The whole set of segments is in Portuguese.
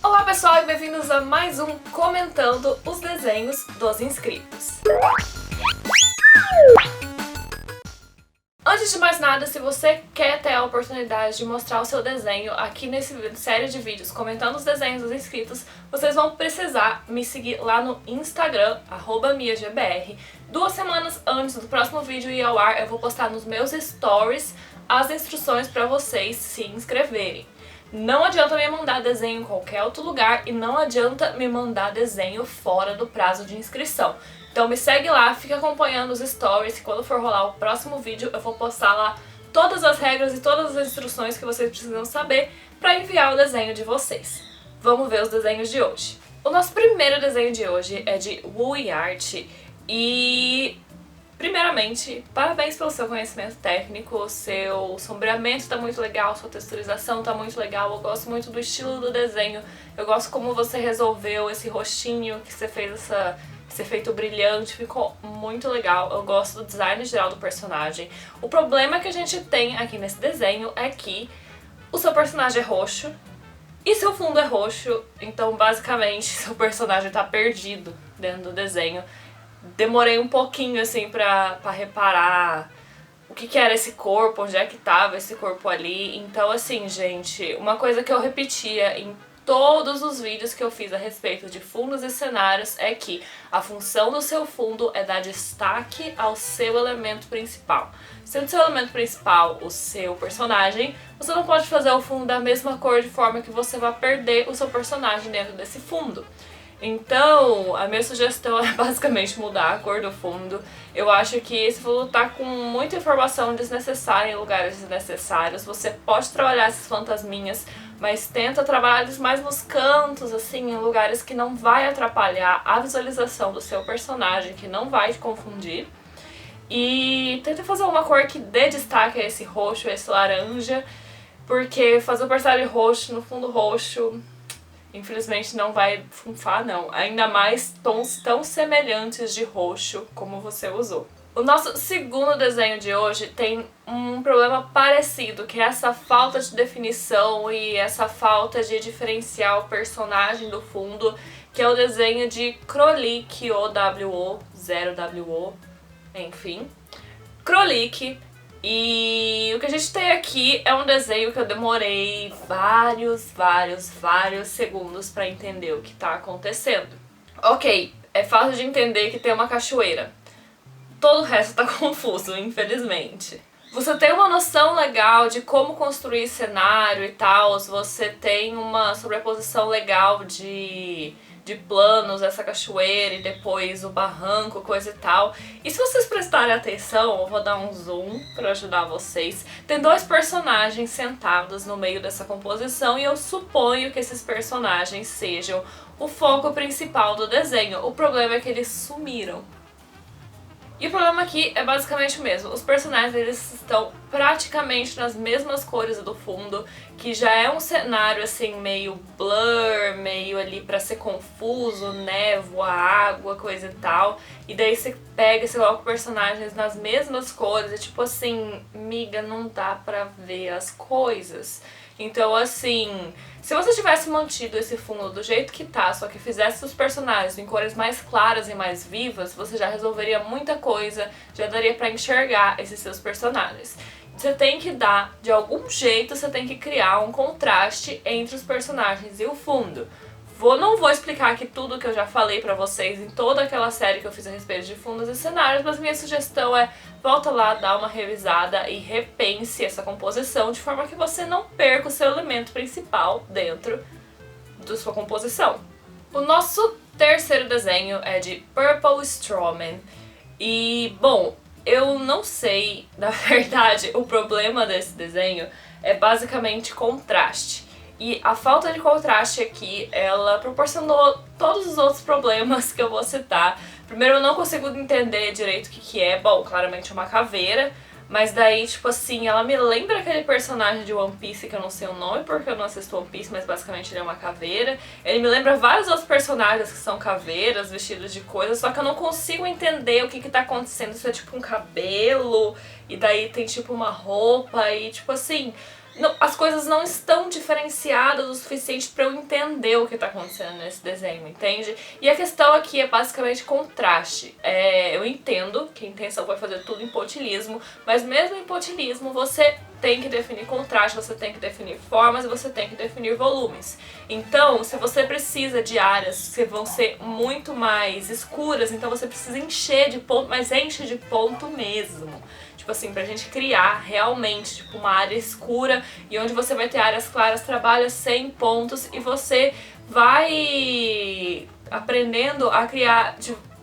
Olá pessoal e bem-vindos a mais um Comentando os Desenhos dos Inscritos. Antes de mais nada, se você quer ter a oportunidade de mostrar o seu desenho aqui nessa série de vídeos comentando os desenhos dos inscritos, vocês vão precisar me seguir lá no Instagram, @miagbr. 2 semanas antes do próximo vídeo ir ao ar, eu vou postar nos meus stories as instruções para vocês se inscreverem. Não adianta me mandar desenho em qualquer outro lugar e não adianta me mandar desenho fora do prazo de inscrição. Então me segue lá, fica acompanhando os stories, e quando for rolar o próximo vídeo eu vou postar lá todas as regras e todas as instruções que vocês precisam saber para enviar o desenho de vocês. Vamos ver os desenhos de hoje. O nosso primeiro desenho de hoje é de Wui Art e... primeiramente, parabéns pelo seu conhecimento técnico, seu sombreamento tá muito legal, sua texturização tá muito legal, eu gosto muito do estilo do desenho, eu gosto como você resolveu esse rostinho, que você fez esse efeito brilhante, ficou muito legal, eu gosto do design geral do personagem. O problema que a gente tem aqui nesse desenho é que o seu personagem é roxo e seu fundo é roxo, então basicamente seu personagem tá perdido dentro do desenho. Demorei um pouquinho assim pra reparar o que era esse corpo, onde é que tava esse corpo ali. Então assim, gente, uma coisa que eu repetia em todos os vídeos que eu fiz a respeito de fundos e cenários é que a função do seu fundo é dar destaque ao seu elemento principal. Sendo seu elemento principal o seu personagem, você não pode fazer o fundo da mesma cor de forma que você vai perder o seu personagem dentro desse fundo. Então, a minha sugestão é basicamente mudar a cor do fundo. Eu acho que esse fundo tá com muita informação desnecessária em lugares desnecessários. Você pode trabalhar esses fantasminhas, mas tenta trabalhar eles mais nos cantos, assim, em lugares que não vai atrapalhar a visualização do seu personagem, que não vai te confundir. E tenta fazer uma cor que dê destaque a esse roxo, a esse laranja, porque fazer o personagem roxo no fundo roxo... infelizmente não vai funfar não, ainda mais tons tão semelhantes de roxo como você usou. O nosso segundo desenho de hoje tem um problema parecido, que é essa falta de definição e essa falta de diferenciar o personagem do fundo, que é o desenho de Krolik, OWO, 0WO, enfim. Krolik. E o que a gente tem aqui é um desenho que eu demorei vários segundos pra entender o que tá acontecendo. Ok, é fácil de entender que tem uma cachoeira. Todo o resto tá confuso, infelizmente. Você tem uma noção legal de como construir cenário e tal, você tem uma sobreposição legal de planos, essa cachoeira e depois o barranco, coisa e tal. E se vocês prestarem atenção, eu vou dar um zoom pra ajudar vocês. Tem 2 personagens sentados no meio dessa composição e eu suponho que esses personagens sejam o foco principal do desenho. O problema é que eles sumiram. E o problema aqui é basicamente o mesmo. Os personagens eles estão praticamente nas mesmas cores do fundo, que já é um cenário assim meio blur, meio ali pra ser confuso, névoa, água, coisa e tal. E daí você pega e você coloca personagens nas mesmas cores e tipo assim, miga, não dá pra ver as coisas. Então assim, se você tivesse mantido esse fundo do jeito que tá, só que fizesse os personagens em cores mais claras e mais vivas, você já resolveria muita coisa, já daria pra enxergar esses seus personagens. Você tem que dar, de algum jeito, você tem que criar um contraste entre os personagens e o fundo. Não vou explicar aqui tudo que eu já falei pra vocês em toda aquela série que eu fiz a respeito de fundos e cenários, mas minha sugestão é volta lá, dá uma revisada e repense essa composição de forma que você não perca o seu elemento principal dentro da sua composição. O nosso terceiro desenho é de Purple Strawman e, bom, eu não sei, na verdade, o problema desse desenho é basicamente contraste. E a falta de contraste aqui, ela proporcionou todos os outros problemas que eu vou citar. Primeiro, eu não consigo entender direito o que é. Bom, claramente é uma caveira, mas daí, tipo assim, ela me lembra aquele personagem de One Piece que eu não sei o nome porque eu não assisto One Piece, mas basicamente ele é uma caveira. Ele me lembra vários outros personagens que são caveiras, vestidos de coisas, só que eu não consigo entender o que tá acontecendo. Isso é tipo um cabelo, e daí tem tipo uma roupa, e tipo assim... as coisas não estão diferenciadas o suficiente para eu entender o que está acontecendo nesse desenho, entende? E a questão aqui é basicamente contraste. Eu entendo que a intenção foi fazer tudo em pontilhismo, mas mesmo em pontilhismo você tem que definir contraste, você tem que definir formas e você tem que definir volumes. Então, se você precisa de áreas que vão ser muito mais escuras, então você precisa encher de ponto, mas enche de ponto mesmo. Tipo assim, pra gente criar realmente tipo, uma área escura e onde você vai ter áreas claras, trabalha sem pontos e você vai aprendendo a criar,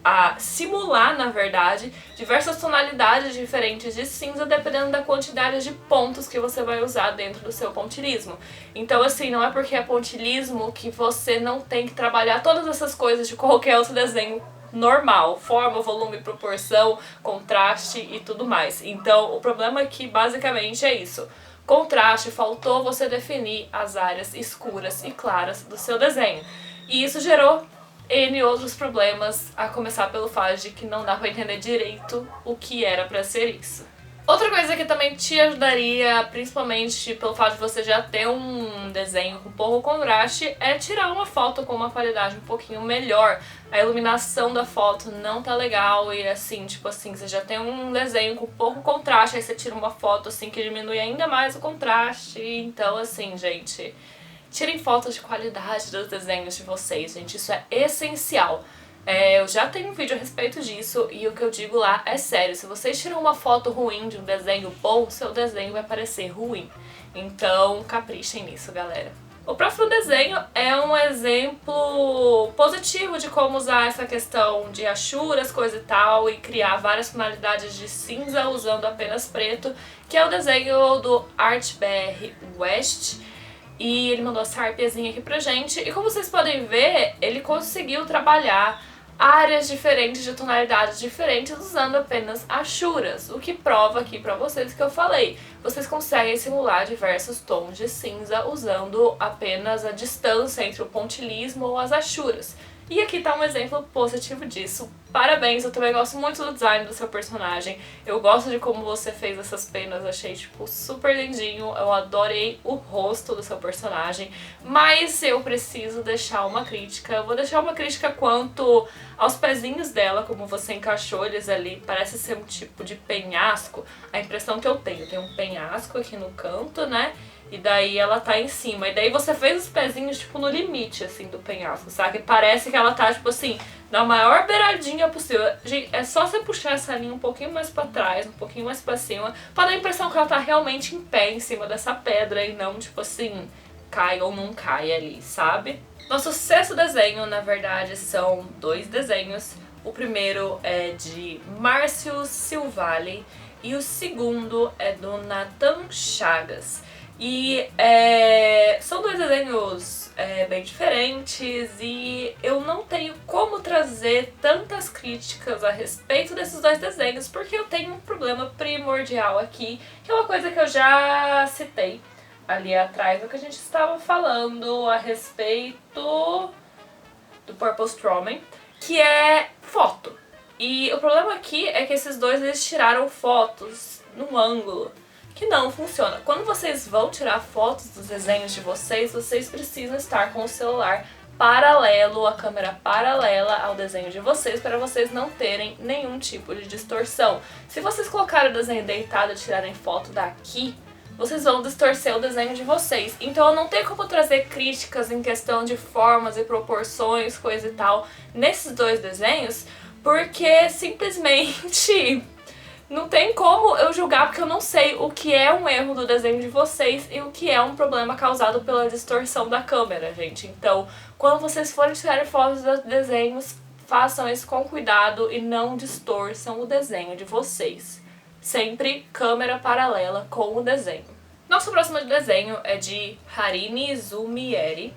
a simular, na verdade, diversas tonalidades diferentes de cinza dependendo da quantidade de pontos que você vai usar dentro do seu pontilhismo. Então assim, não é porque é pontilhismo que você não tem que trabalhar todas essas coisas de qualquer outro desenho normal, forma, volume, proporção, contraste e tudo mais. Então o problema aqui basicamente é isso. Contraste, faltou você definir as áreas escuras e claras do seu desenho. E isso gerou N outros problemas, a começar pelo fato de que não dá pra entender direito o que era pra ser isso. Outra coisa que também te ajudaria, principalmente pelo fato de você já ter um desenho com pouco contraste, é tirar uma foto com uma qualidade um pouquinho melhor. A iluminação da foto não tá legal e assim, tipo assim, você já tem um desenho com pouco contraste, aí você tira uma foto assim que diminui ainda mais o contraste. Então assim, gente, tirem fotos de qualidade dos desenhos de vocês, gente, isso é essencial. Eu já tenho um vídeo a respeito disso e o que eu digo lá é sério. Se vocês tiram uma foto ruim de um desenho bom, seu desenho vai parecer ruim. Então, caprichem nisso, galera. O próximo desenho é um exemplo positivo de como usar essa questão de achuras, coisa e tal, e criar várias tonalidades de cinza usando apenas preto, que é o desenho do ArtBR West. E ele mandou essa harpiazinha aqui pra gente. E como vocês podem ver, ele conseguiu trabalhar áreas diferentes de tonalidades diferentes usando apenas achuras. O que prova aqui pra vocês que eu falei. Vocês conseguem simular diversos tons de cinza usando apenas a distância entre o pontilhismo ou as achuras. E aqui tá um exemplo positivo disso. Parabéns, eu também gosto muito do design do seu personagem. Eu gosto de como você fez essas penas, achei tipo super lindinho. Eu adorei o rosto do seu personagem. Mas eu preciso deixar uma crítica. Eu vou deixar uma crítica quanto aos pezinhos dela, como você encaixou eles ali. Parece ser um tipo de penhasco. A impressão que eu tenho, tem um penhasco aqui no canto, né? E daí ela tá em cima. E daí você fez os pezinhos, tipo, no limite, assim, do penhasco, sabe? Parece que ela tá, tipo assim, na maior beiradinha possível. Gente, é só você puxar essa linha um pouquinho mais pra trás, um pouquinho mais pra cima, pra dar a impressão que ela tá realmente em pé em cima dessa pedra e não, tipo assim, cai ou não cai ali, sabe? Nosso sexto desenho, na verdade, são 2 desenhos. O primeiro é de Márcio Silvalli e o segundo é do Nathan Chagas. E são 2 desenhos bem diferentes e eu não tenho como trazer tantas críticas a respeito desses 2 desenhos porque eu tenho um problema primordial aqui, que é uma coisa que eu já citei ali atrás do que a gente estava falando a respeito do Purple Strawman, que é foto. E o problema aqui é que esses 2 eles tiraram fotos num ângulo que não funciona. Quando vocês vão tirar fotos dos desenhos de vocês, vocês precisam estar com o celular paralelo, a câmera paralela ao desenho de vocês, para vocês não terem nenhum tipo de distorção. Se vocês colocarem o desenho deitado e tirarem foto daqui, vocês vão distorcer o desenho de vocês. Então eu não tenho como trazer críticas em questão de formas e proporções, coisa e tal, nesses 2 desenhos, porque simplesmente não tem como eu julgar, porque eu não sei o que é um erro do desenho de vocês e o que é um problema causado pela distorção da câmera, gente. Então, quando vocês forem tirarem fotos dos desenhos, façam isso com cuidado e não distorçam o desenho de vocês. Sempre câmera paralela com o desenho. Nosso próximo desenho é de Harini Zumieri.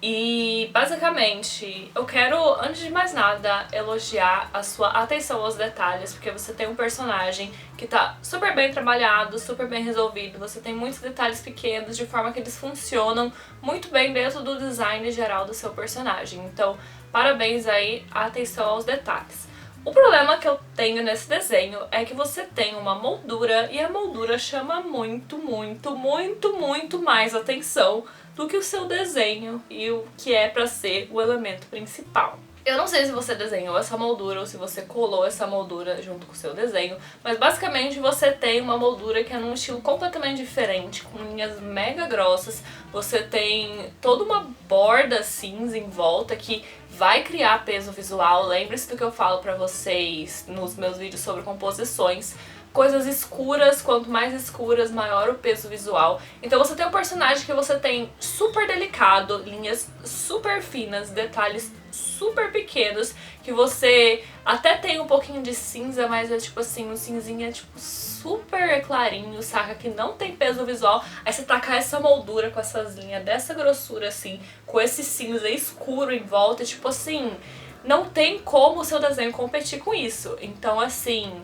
E basicamente, eu quero, antes de mais nada, elogiar a sua atenção aos detalhes, porque você tem um personagem que tá super bem trabalhado, super bem resolvido, você tem muitos detalhes pequenos, de forma que eles funcionam muito bem dentro do design geral do seu personagem. Então, parabéns aí, a atenção aos detalhes. O problema que eu tenho nesse desenho é que você tem uma moldura e a moldura chama muito, muito, muito, muito mais atenção do que o seu desenho e o que é pra ser o elemento principal. Eu não sei se você desenhou essa moldura ou se você colou essa moldura junto com o seu desenho, mas basicamente você tem uma moldura que é num estilo completamente diferente, com linhas mega grossas, você tem toda uma borda cinza em volta que vai criar peso visual. Lembre-se do que eu falo pra vocês nos meus vídeos sobre composições. Coisas escuras, quanto mais escuras, maior o peso visual. Então você tem um personagem que você tem super delicado, linhas super finas, detalhes super pequenos, que você até tem um pouquinho de cinza, mas é tipo assim, um cinzinha tipo super clarinho, saca? Que não tem peso visual. Aí você tacar essa moldura com essas linhas dessa grossura assim, com esse cinza escuro em volta, tipo assim, não tem como o seu desenho competir com isso. Então assim,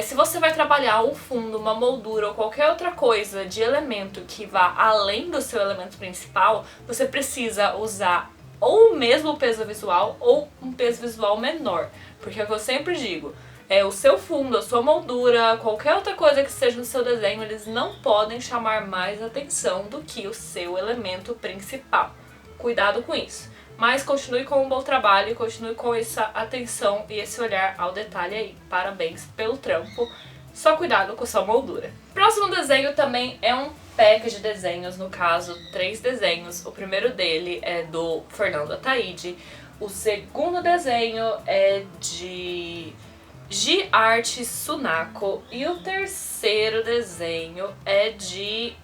se você vai trabalhar um fundo, uma moldura ou qualquer outra coisa de elemento que vá além do seu elemento principal, você precisa usar ou o mesmo peso visual ou um peso visual menor. Porque é o que eu sempre digo, o seu fundo, a sua moldura, qualquer outra coisa que seja no seu desenho, eles não podem chamar mais atenção do que o seu elemento principal. Cuidado com isso. Mas continue com um bom trabalho, continue com essa atenção e esse olhar ao detalhe aí. Parabéns pelo trampo, só cuidado com sua moldura. Próximo desenho também é um pack de desenhos, no caso 3 desenhos. O primeiro dele é do Fernando Ataide, o segundo desenho é de G-Art Sunako e o terceiro desenho é de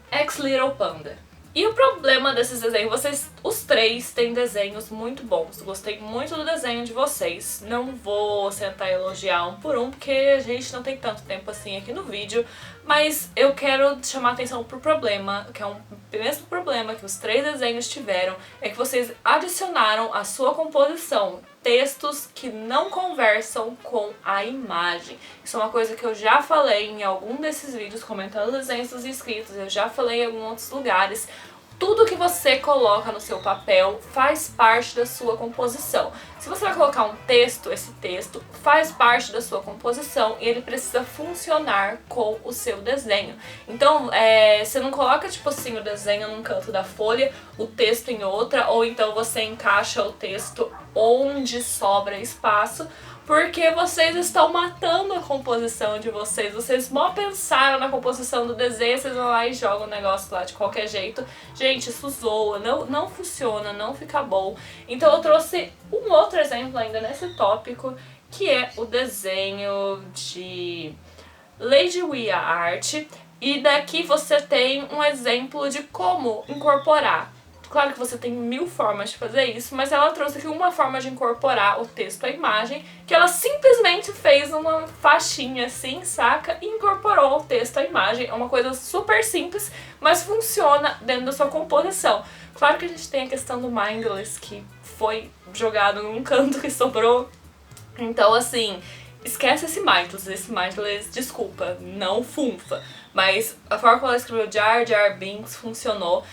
X Little Panda. E o problema desses desenhos, os 3 têm desenhos muito bons. Gostei muito do desenho de vocês. Não vou sentar e elogiar um por um, porque a gente não tem tanto tempo assim aqui no vídeo. Mas eu quero chamar a atenção pro problema, que é o mesmo problema que os 3 desenhos tiveram, é que vocês adicionaram à sua composição textos que não conversam com a imagem. Isso é uma coisa que eu já falei em algum desses vídeos comentando desenhos dos inscritos, eu já falei em alguns outros lugares. Tudo que você coloca no seu papel faz parte da sua composição. Se você vai colocar um texto, esse texto faz parte da sua composição e ele precisa funcionar com o seu desenho. Então, você não coloca tipo assim o desenho num canto da folha, o texto em outra, ou então você encaixa o texto onde sobra espaço, porque vocês estão matando a composição de vocês. Vocês mal pensaram na composição do desenho, vocês vão lá e jogam o negócio lá de qualquer jeito. Gente, isso zoa, não funciona, não fica bom. Então eu trouxe um outro exemplo ainda nesse tópico, que é o desenho de Lady Wia Art. E daqui você tem um exemplo de como incorporar. Claro que você tem 1000 formas de fazer isso, mas ela trouxe aqui uma forma de incorporar o texto à imagem, que ela simplesmente fez uma faixinha assim, saca? E incorporou o texto à imagem. É uma coisa super simples, mas funciona dentro da sua composição. Claro que a gente tem a questão do Mindless, que foi jogado num canto que sobrou. Então, assim, esquece esse Mindless, desculpa, não funfa. Mas a forma como ela escreveu Jar Jar Binks funcionou.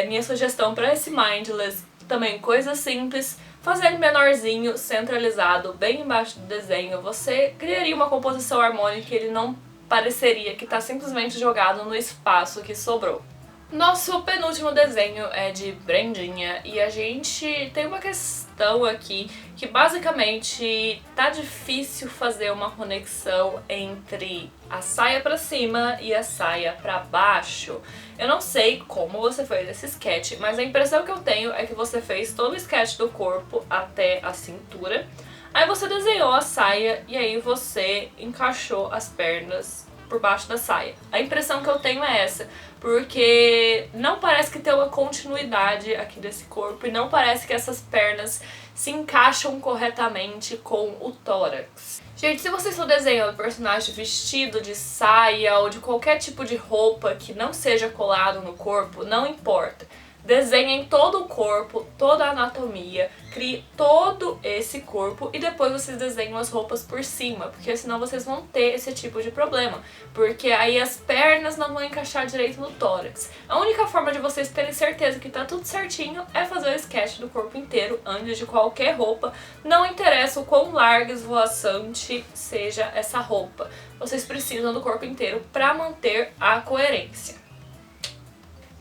Minha sugestão para esse Mindless, também coisa simples, fazer ele menorzinho, centralizado, bem embaixo do desenho. Você criaria uma composição harmônica e ele não pareceria que está simplesmente jogado no espaço que sobrou. Nosso penúltimo desenho é de Brendinha e a gente tem uma questão aqui que basicamente tá difícil fazer uma conexão entre a saia pra cima e a saia pra baixo. Eu não sei como você fez esse sketch, mas a impressão que eu tenho é que você fez todo o sketch do corpo até a cintura, aí você desenhou a saia e aí você encaixou as pernas por baixo da saia. A impressão que eu tenho é essa, porque não parece que tem uma continuidade aqui desse corpo e não parece que essas pernas se encaixam corretamente com o tórax. Gente, se vocês estão desenhando personagem vestido de saia ou de qualquer tipo de roupa que não seja colado no corpo, não importa. Desenhem todo o corpo, toda a anatomia, crie todo esse corpo e depois vocês desenham as roupas por cima, porque senão vocês vão ter esse tipo de problema, porque aí as pernas não vão encaixar direito no tórax. A única forma de vocês terem certeza que tá tudo certinho é fazer o sketch do corpo inteiro antes de qualquer roupa, não interessa o quão larga, esvoaçante seja essa roupa, vocês precisam do corpo inteiro para manter a coerência.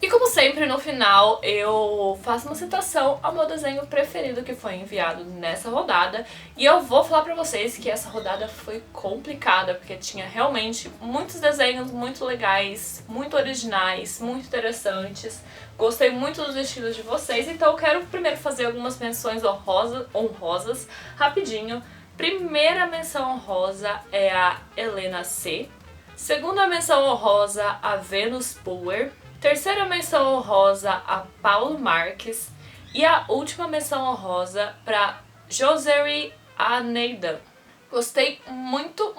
E como sempre, no final eu faço uma citação ao meu desenho preferido que foi enviado nessa rodada. E eu vou falar pra vocês que essa rodada foi complicada, porque tinha realmente muitos desenhos muito legais, muito originais, muito interessantes. Gostei muito dos estilos de vocês, então eu quero primeiro fazer algumas menções honrosas rapidinho. Primeira menção honrosa é a Helena C. Segunda menção honrosa, a Venus Power. Terceira menção honrosa a Paulo Marques e a última menção honrosa para Josery Aneidan. Gostei muito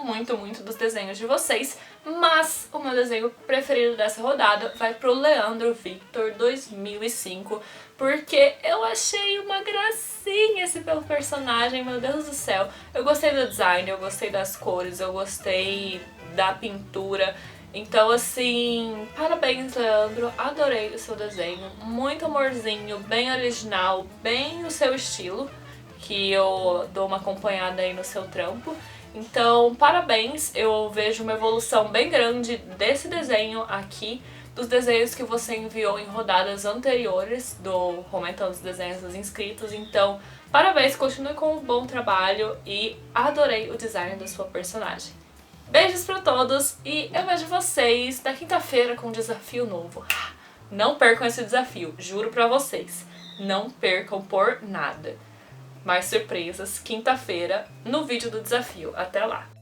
dos desenhos de vocês, mas o meu desenho preferido dessa rodada vai pro Leandro Victor 2005, porque eu achei uma gracinha esse personagem, meu Deus do céu. Eu gostei do design, eu gostei das cores, eu gostei da pintura. Então assim, parabéns Leandro, adorei o seu desenho, muito amorzinho, bem original, bem o seu estilo, que eu dou uma acompanhada aí no seu trampo. Então parabéns, eu vejo uma evolução bem grande desse desenho aqui, dos desenhos que você enviou em rodadas anteriores do Comentando os Desenhos dos Inscritos. Então parabéns, continue com um bom trabalho e adorei o design da sua personagem. Beijos pra todos e eu vejo vocês na quinta-feira com um desafio novo. Não percam esse desafio, juro pra vocês. Não percam por nada. Mais surpresas quinta-feira no vídeo do desafio. Até lá!